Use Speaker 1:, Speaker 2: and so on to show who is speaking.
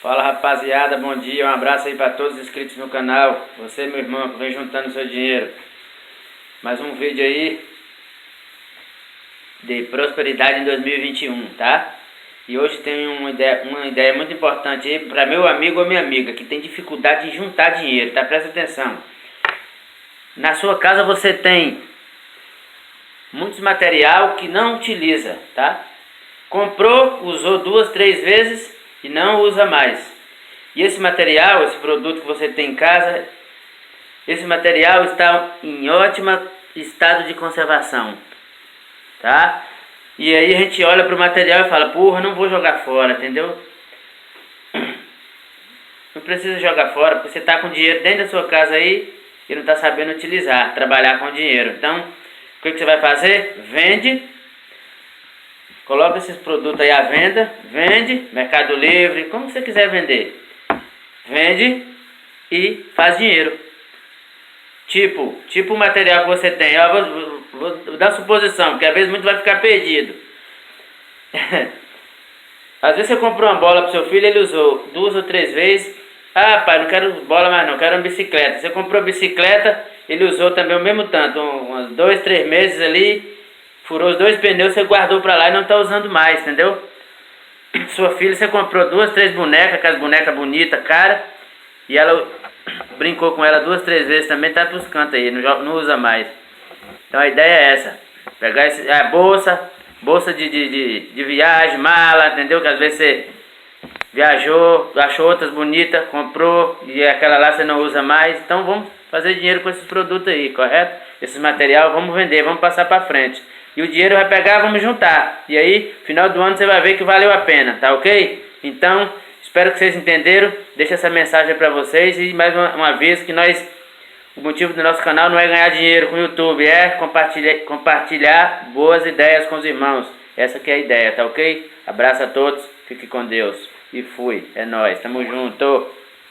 Speaker 1: Fala rapaziada, bom dia, um abraço aí para todos os inscritos no canal. Você, meu irmão, que vem juntando seu dinheiro. Mais um vídeo aí de prosperidade em 2021, tá? E hoje tem uma ideia muito importante aí para meu amigo ou minha amiga que tem dificuldade de juntar dinheiro, tá? Presta atenção. Na sua casa você tem muitos material que não utiliza, tá? Comprou, usou 2, 3 vezes e não usa mais. E esse material, esse produto que você tem em casa, esse material está em ótimo estado de conservação, tá? E aí a gente olha para o material e fala, porra, não vou jogar fora, entendeu? Não precisa jogar fora, porque você está com dinheiro dentro da sua casa aí e não está sabendo utilizar, trabalhar com dinheiro. Então, o que você vai fazer? Vende. Coloca esses produtos aí à venda, vende, Mercado Livre, como você quiser vender. Vende e faz dinheiro. Tipo o material que você tem. Eu vou dar suposição, porque às vezes muito vai ficar perdido. Às vezes você comprou uma bola para seu filho, ele usou 2 ou 3 vezes. Ah, pai, não quero bola mais não, quero uma bicicleta. Você comprou a bicicleta, ele usou também o mesmo tanto, uns 2, 3 meses ali. Furou os 2 pneus, você guardou pra lá e não tá usando mais, entendeu? Sua filha, você comprou 2, 3 bonecas, aquelas bonecas bonitas, cara. E ela brincou com ela 2, 3 vezes também, tá pros cantos aí, não usa mais. Então a ideia é essa. Pegar a bolsa de viagem, mala, entendeu? Que às vezes você viajou, achou outras bonitas, comprou e aquela lá você não usa mais. Então vamos fazer dinheiro com esses produtos aí, correto? Esses materiais vamos vender, vamos passar pra frente. E o dinheiro vai pegar, vamos juntar. E aí, final do ano você vai ver que valeu a pena, tá ok? Então, espero que vocês entenderam. Deixa essa mensagem para vocês. E mais uma vez que o motivo do nosso canal não é ganhar dinheiro com o YouTube, é compartilhar boas ideias com os irmãos. Essa que é a ideia, tá ok? Abraço a todos, fique com Deus. E fui, é nóis, tamo junto.